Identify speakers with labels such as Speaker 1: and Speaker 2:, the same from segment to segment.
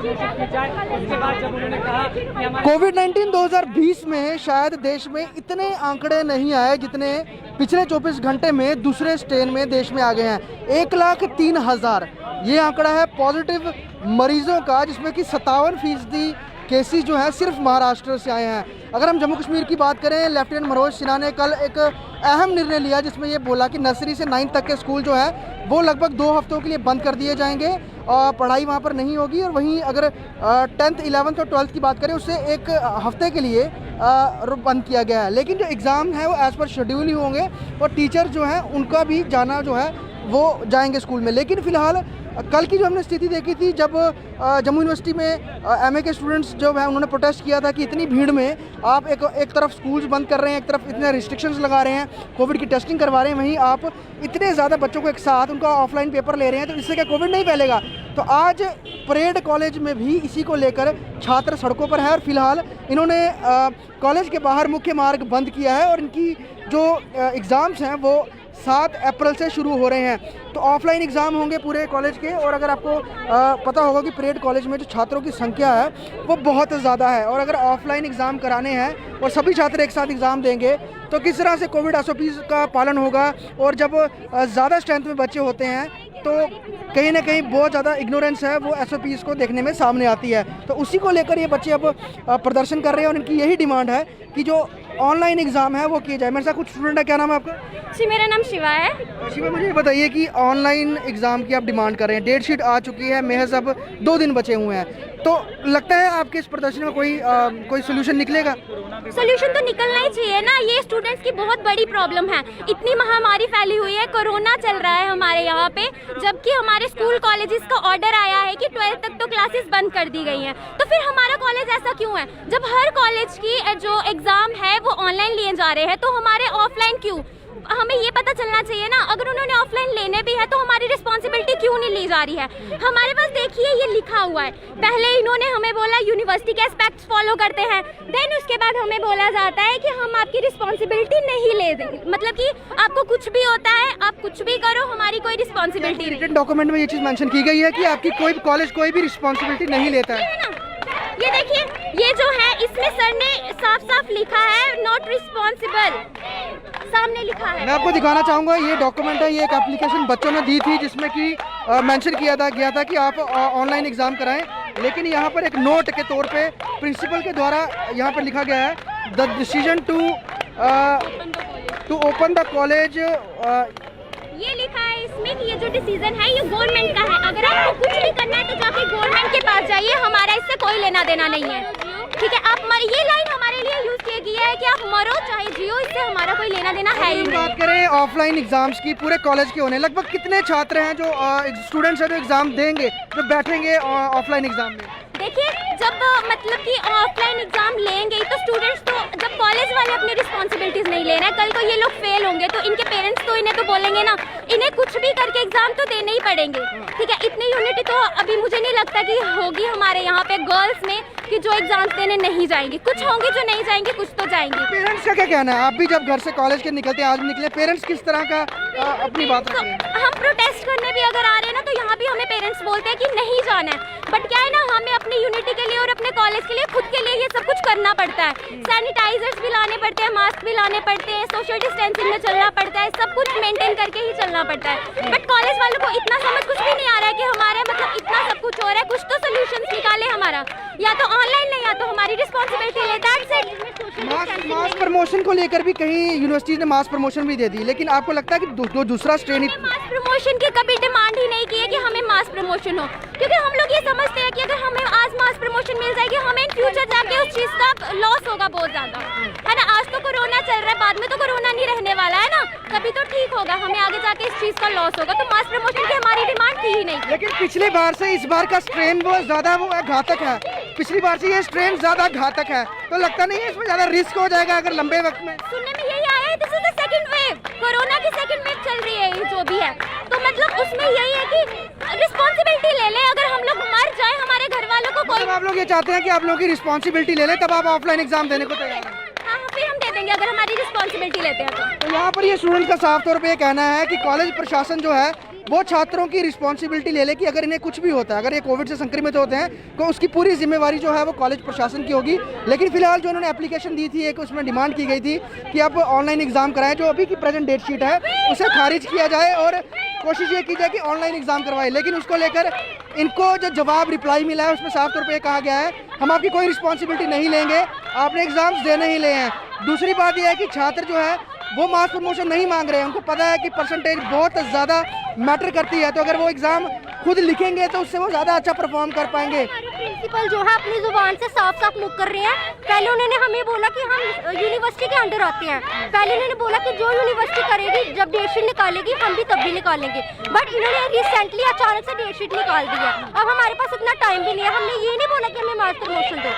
Speaker 1: Vaccination की जाए। उसके बाद जब उन्होंने कहा कि हमारे
Speaker 2: कोविड-19 2020 में शायद देश में इतने आंकड़े नहीं आए जितने पिछले 24 घंटे में दूसरे स्ट्रेन में देश में आ गए हैं। 1,03,000 ये आंकड़ा है पॉजिटिव मरीजों का, जिसमें कि 57% केसेस जो हैं सिर्फ महाराष्ट्र से आए हैं। अगर हम जम्मू कश्मीर की बात करें, लेफ्टिनेंट मनोज सिन्हा ने कल एक अहम निर्णय लिया जिसमें ये बोला कि नर्सरी से 9th तक के स्कूल जो है वो लगभग 2 हफ्तों के लिए बंद कर दिए जाएंगे और पढ़ाई वहाँ पर नहीं होगी। और वहीं अगर 10th 11th और 12th की बात करें, उससे एक हफ्ते के लिए बंद किया गया है। लेकिन जो एग्ज़ाम है वो एज़ पर शेड्यूल ही होंगे और टीचर जो हैं उनका भी जाना जो है वो जाएंगे स्कूल में। लेकिन फ़िलहाल कल की जो हमने स्थिति देखी थी, जब जम्मू यूनिवर्सिटी में एमए के स्टूडेंट्स जो हैं उन्होंने प्रोटेस्ट किया था कि इतनी भीड़ में आप एक तरफ स्कूल्स बंद कर रहे हैं, एक तरफ इतने रिस्ट्रिक्शंस लगा रहे हैं, कोविड की टेस्टिंग करवा रहे हैं, वहीं आप इतने ज़्यादा बच्चों को एक साथ उनका ऑफलाइन पेपर ले रहे हैं, तो इससे क्या कोविड नहीं फैलेगा? तो आज परेड कॉलेज में भी इसी को लेकर छात्र सड़कों पर है और फिलहाल इन्होंने कॉलेज के बाहर मुख्य मार्ग बंद किया है और इनकी जो एग्ज़ाम्स हैं वो 7 अप्रैल से शुरू हो रहे हैं। तो ऑफलाइन एग्ज़ाम होंगे पूरे कॉलेज के। और अगर आपको पता होगा कि परेड कॉलेज में जो छात्रों की संख्या है वो बहुत ज़्यादा है, और अगर ऑफलाइन एग्ज़ाम कराने हैं और सभी छात्र एक साथ एग्ज़ाम देंगे तो किस तरह से कोविड SOPs का पालन होगा। और जब ज़्यादा स्ट्रेंथ में बच्चे होते हैं तो कहीं ना कहीं बहुत ज़्यादा इग्नोरेंस है वो SOPs को देखने में सामने आती है। तो उसी को लेकर ये बच्चे अब प्रदर्शन कर रहे हैं और इनकी यही डिमांड है कि जो ऑनलाइन एग्ज़ाम है वो किए जाए। मेरे साथ कुछ स्टूडेंट है, क्या नाम है आपका?
Speaker 3: जी, मेरा नाम शिवा है।
Speaker 2: शिवा, मुझे ये बताइए कि ऑनलाइन एग्ज़ाम की आप डिमांड कर रहे हैं, डेट शीट आ चुकी है, महज अब 2 दिन बचे हुए हैं, तो लगता है आपके इस प्रदर्शन में कोई सोल्यूशन निकलेगा?
Speaker 3: सोल्यूशन तो निकलना ही चाहिए ना। ये स्टूडेंट्स की बहुत बड़ी प्रॉब्लम है। इतनी महामारी फैली हुई है, कोरोना चल रहा है हमारे यहाँ पे, जबकि हमारे स्कूल कॉलेजेस का ऑर्डर आया है कि 12th तक तो क्लासेस बंद कर दी गई हैं। तो फिर हमारा कॉलेज ऐसा क्यों है? जब हर कॉलेज की जो एग्ज़ाम है वो ऑनलाइन लिए जा रहे हैं, तो हमारे ऑफलाइन क्यों? हमें ये पता चलना चाहिए ना। अगर उन्होंने ऑफलाइन लेने भी है तो हमारी रिस्पॉन्सिबिलिटी क्यों नहीं ली जा रही है? हमारे पास देखिए ये लिखा हुआ है, पहले इन्होंने हमें बोला यूनिवर्सिटी के एस्पेक्ट्स फॉलो करते हैं, देन उसके बाद हमें बोला जाता है कि हम आपकी रिस्पॉन्सिबिलिटी नहीं ले देंगे। मतलब कि आपको कुछ भी होता है, आप कुछ भी करो, हमारी कोई रिस्पॉन्सिबिलिटी नहीं।
Speaker 2: रिटन डॉक्यूमेंट में ये चीज़ मेंशन की गई है कि आपकी कोई कॉलेज कोई भी रिस्पॉन्सिबिलिटी नहीं लेता है।
Speaker 3: ये देखिए, ये जो है इसमें सर ने साफ साफ लिखा है नॉट रिस्पॉन्सिबल, सामने लिखा है।
Speaker 2: मैं आपको दिखाना चाहूँगा, ये डॉक्यूमेंट है, ये एक एप्लीकेशन बच्चों ने दी थी जिसमें कि मेंशन किया गया था कि आप ऑनलाइन एग्ज़ाम कराएं, लेकिन यहाँ पर एक नोट के तौर पे प्रिंसिपल के द्वारा यहाँ पर लिखा गया है the decision to open the college.
Speaker 3: ये लिखा है इसमें कि ये जो डिसीजन है ये गवर्नमेंट का है। अगर आपको कुछ भी करना है तो जाके गवर्नमेंट के पास जाइए, हमारा इससे कोई लेना देना नहीं है। ठीक है, आप ये लाइन हमारे लिए यूज किया गया है कि आप मरो चाहे जियो, इससे हमारा कोई लेना देना है ही नहीं।
Speaker 2: बात करें ऑफलाइन एग्जाम्स की, पूरे कॉलेज के होने लगभग कितने छात्र हैं जो स्टूडेंट्स हैं जो एग्जाम देंगे, जो बैठेंगे ऑफलाइन एग्जाम में?
Speaker 3: देखिए, जब मतलब कि ऑफलाइन एग्जाम लेंगे तो स्टूडेंट्स तो, जब कॉलेज वाले अपनी रिस्पॉन्सिबिलिटीज नहीं ले रहे हैं, कल को ये लोग फेल होंगे तो इनके पेरेंट्स तो इन्हें तो बोलेंगे ना, इन्हें कुछ भी करके एग्जाम तो देने ही पड़ेंगे। ठीक है, इतनी यूनिटी तो अभी मुझे नहीं लगता कि होगी हमारे यहाँ पे गर्ल्स में कि जो एग्जाम्स देने नहीं जाएंगे। कुछ होंगे जो नहीं जाएंगे, कुछ तो जाएंगे।
Speaker 2: पेरेंट्स का क्या कहना है? आप भी जब घर से कॉलेज के निकलते हैं, आज भी निकले, पेरेंट्स किस तरह का अपनी बात रखते हैं?
Speaker 3: हम प्रोटेस्ट करने भी अगर आ रहे हैं ना तो यहाँ भी हमें पेरेंट्स बोलते हैं कि नहीं जाना है, बट क्या है ना, हमें अपनी यूनिटी के लिए और अपने कॉलेज के लिए, खुद के लिए ये सब कुछ करना पड़ता है। सैनिटाइजर्स भी लाने पड़ते हैं, मास्क भी लाने पड़ते हैं, सोशल डिस्टेंसिंग में चलना पड़ता है, सब कुछ मेंटेन करके ही चलना पड़ता है। बट कॉलेज वालों को इतना समझ कुछ भी नहीं आ रहा है कि हमारे मतलब इतना सब कुछ हो रहा है, कुछ तो सोल्यूशंस निकाले हमारा, या तो ऑनलाइन ले या तो हमारी रिस्पॉन्सिबिलिटी ले। That's it.
Speaker 2: मास प्रमोशन को लेकर भी कहीं यूनिवर्सिटी ने मास प्रमोशन भी दे दी, लेकिन आपको लगता है कि जो दूसरा स्ट्रेन
Speaker 3: मास प्रमोशन की कभी डिमांड ही नहीं की है कि हमें मास प्रमोशन हो, क्योंकि हम लोग ये समझते हैं कि अगर हमें आज मास प्रमोशन मिल जाएगी, हमें इन फ्यूचर जाके उस चीज़ का लॉस होगा बहुत ज़्यादा, है ना। आज तो कोरोना चल रहा है, बाद में तो कोरोना नहीं रहने वाला है ना, कभी तो ठीक होगा, हमें आगे जाके इस चीज़ का लॉस होगा। तो मास प्रमोशन की हमारी डिमांड थी ही नहीं।
Speaker 2: लेकिन पिछली बार से इस बार का स्ट्रेन वो ज़्यादा घातक है, पिछली बार से ये स्ट्रेन ज़्यादा घातक है, तो लगता नहीं है इसमें ज़्यादा रिस्क हो जाएगा अगर लंबे वक्त में?
Speaker 3: सुनने में यही आया है, this is the second wave, corona की सेकंड वेव चल रही है ये जो भी है, तो मतलब उसमें यही है कि रिस्पॉन्सिबिलिटी ले लें। अगर हम लोग मर जाए, हमारे घर वालों को कोई,
Speaker 2: आप लोग ये चाहते हैं कि आप लोगों की रिस्पॉन्सिबिलिटी ले लें तब आप ऑफलाइन एग्जाम देने को तैयार हैं?
Speaker 3: हाँ, फिर हम दे देंगे अगर हमारी रिस्पॉन्सिबिलिटी लेते हैं तो।
Speaker 2: तो यहाँ पर ये स्टूडेंट्स का साफ तौर पे ये कहना है कि कॉलेज प्रशासन जो है वो छात्रों की रिस्पॉन्सिबिलिटी ले ले कि अगर इन्हें कुछ भी होता है, अगर ये कोविड से संक्रमित होते हैं तो उसकी पूरी जिम्मेवारी जो है वो कॉलेज प्रशासन की होगी। लेकिन फिलहाल जो उन्होंने एप्लीकेशन दी थी, एक उसमें डिमांड की गई थी कि आप ऑनलाइन एग्ज़ाम कराएं, जो अभी की प्रेजेंट डेट शीट है उसे खारिज किया जाए और कोशिश ये की जाए कि ऑनलाइन एग्ज़ाम करवाएं। लेकिन उसको लेकर इनको जो जवाब रिप्लाई मिला है उसमें साफ तौर पे कहा गया है हम आपकी कोई रिस्पॉन्सिबिलिटी नहीं लेंगे, आपने एग्ज़ाम्स देने ही ले हैं। दूसरी बात यह है कि छात्र जो है वो मास प्रमोशन नहीं मांग रहे हैं, उनको पता है कि परसेंटेज बहुत ज़्यादा मैटर करती है, तो अगर वो एग्ज़ाम खुद लिखेंगे तो उससे वो ज़्यादा अच्छा परफॉर्म कर पाएंगे।
Speaker 4: प्रिंसिपल जो है अपनी जुबान से साफ साफ मुख कर रहे हैं। पहले उन्होंने हमें बोला कि हम यूनिवर्सिटी के अंडर आते हैं, पहले उन्होंने बोला कि जो यूनिवर्सिटी करेगी जब डेट शीट निकालेगी हम भी तब भी निकालेंगे, बट इन्होंने रिसेंटली अचानक से डेट शीट निकाल दी है। अब हमारे पास इतना टाइम भी नहीं है, हमने ये नहीं बोला कि हमें मास प्रमोशन दो,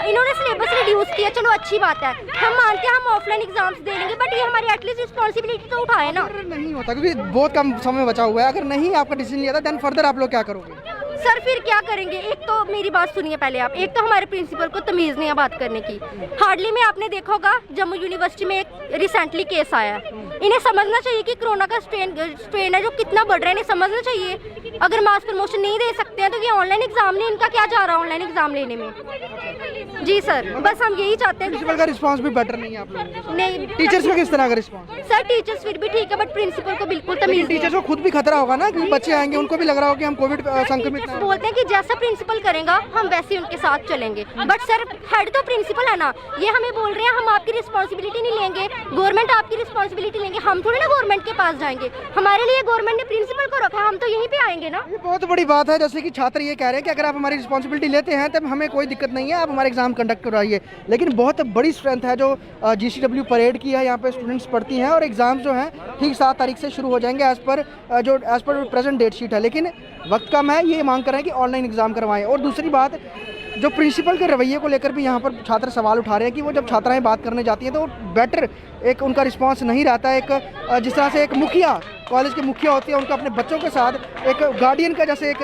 Speaker 4: इन्होंने सिलेबस रिड्यूस किया, चलो अच्छी बात है, हम मानते हैं हम ऑफलाइन एग्जाम्स दे लेंगे, बट ये हमारी एटलीस्ट रिस्पॉन्सिबिलिटी तो उठाए ना।
Speaker 2: नहीं होता क्योंकि बहुत कम समय बचा हुआ है, अगर नहीं आपका डिसीजन लिया था देन फर्दर आप लोग क्या करोगे?
Speaker 4: सर फिर क्या करेंगे? एक तो मेरी बात सुनिए पहले आप, एक तो हमारे प्रिंसिपल को तमीज़ नहीं है बात करने की। हार्डली में आपने देखा होगा जम्मू यूनिवर्सिटी में एक रिसेंटली केस आया है, इन्हें समझना चाहिए कि कोरोना का स्ट्रेन है जो कितना बढ़ रहा है, इन्हें समझना चाहिए। अगर मास प्रमोशन नहीं दे सकते हैं तो ये ऑनलाइन एग्जाम नहीं, इनका क्या जा रहा है ऑनलाइन एग्जाम लेने में? जी सर, बस हम यही चाहते हैं।
Speaker 2: प्रिंसिपल का रिस्पांस भी बेटर नहीं है आप लोगों का?
Speaker 4: नहीं।
Speaker 2: टीचर्स का किस तरह का रिस्पांस?
Speaker 4: सर टीचर्स फिर भी ठीक है, बट प्रिंसिपल को बिल्कुल तमीज़ नहीं है।
Speaker 2: टीचर्स को खुद भी खतरा होगा ना, क्योंकि बच्चे आएंगे उनको भी लग रहा हो कि हम कोविड संक्रमित हैं।
Speaker 4: बोलते हैं कि जैसा प्रिंसिपल करेगा हम वैसे ही उनके साथ चलेंगे, बट सर हेड तो प्रिंसिपल है ना, ये हमें बोल रहे हैं हम आपकी रिस्पॉन्सिबिलिटी नहीं लेंगे, गवर्नमेंट आपकी रिस्पॉन्सिबिलिटी लेंगे, हम थोड़ी ना गवर्नमेंट के पास जाएंगे, हमारे लिए गवर्नमेंट ने प्रिंसिपल को रखा है, हम तो यहीं पे आएंगे ना।
Speaker 2: ये बहुत बड़ी बात है, जैसे कि छात्र ये कह रहे हैं कि अगर आप हमारी रिस्पॉन्सिबिलिटी लेते हैं तब हमें कोई दिक्कत नहीं है, आप हमारे एग्जाम कंडक्ट करवाइए। लेकिन बहुत बड़ी स्ट्रेंथ है जो GCW परेड की है, यहाँ पे स्टूडेंट्स पढ़ती हैं और एग्जाम्स जो हैं ठीक 7 तारीख से शुरू हो जाएंगे as per present date sheet है। लेकिन वक्त कम है, ये मांग कर रहे हैं कि ऑनलाइन एग्जाम करवाएं। और दूसरी बात, जो प्रिंसिपल के रवैये को लेकर भी यहाँ पर छात्र सवाल उठा रहे हैं कि वो जब छात्राएं बात करने जाती हैं तो बेटर एक उनका रिस्पांस नहीं रहता। एक जिस तरह से एक मुखिया, कॉलेज के मुखिया होते हैं, उनका अपने बच्चों के साथ एक गार्डियन का जैसे एक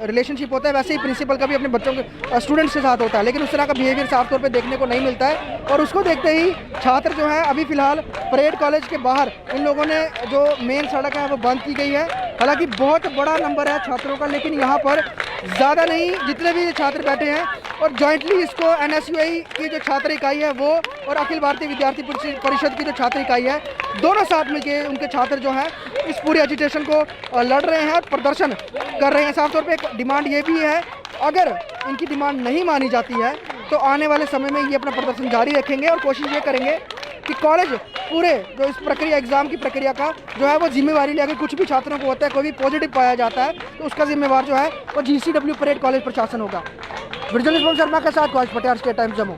Speaker 2: रिलेशनशिप होता है, वैसे ही प्रिंसिपल का भी अपने बच्चों के स्टूडेंट्स के साथ होता है। लेकिन उस तरह का बिहेवियर साफ तौर पे देखने को नहीं मिलता है, और उसको देखते ही छात्र जो हैं अभी फ़िलहाल परेड कॉलेज के बाहर इन लोगों ने जो मेन सड़क है वो बंद की गई है। हालांकि बहुत बड़ा नंबर है छात्रों का, लेकिन यहाँ पर ज़्यादा नहीं, जितने भी छात्र बैठे हैं, और जॉइंटली इसको NSUI की जो छात्र इकाई है वो और अखिल भारतीय विद्यार्थी परिषद की जो छात्र इकाई है, दोनों साथ मिलकर उनके छात्र जो हैं इस पूरे एजिटेशन को लड़ रहे हैं और प्रदर्शन कर रहे हैं। साफ तौर पे एक डिमांड ये भी है, अगर इनकी डिमांड नहीं मानी जाती है तो आने वाले समय में ये अपना प्रदर्शन जारी रखेंगे और कोशिश ये करेंगे कि कॉलेज पूरे जो इस प्रक्रिया, एग्ज़ाम की प्रक्रिया का जो है वो जिम्मेवारी ले। अगर कुछ भी छात्रों को होता है, कोई भी पॉजिटिव पाया जाता है तो उसका जिम्मेवार जो है वो GCW परेड कॉलेज प्रशासन होगा। विजुअल शर्मा के साथ कौश पटियाला, स्टेट टाइम्स जम्मू।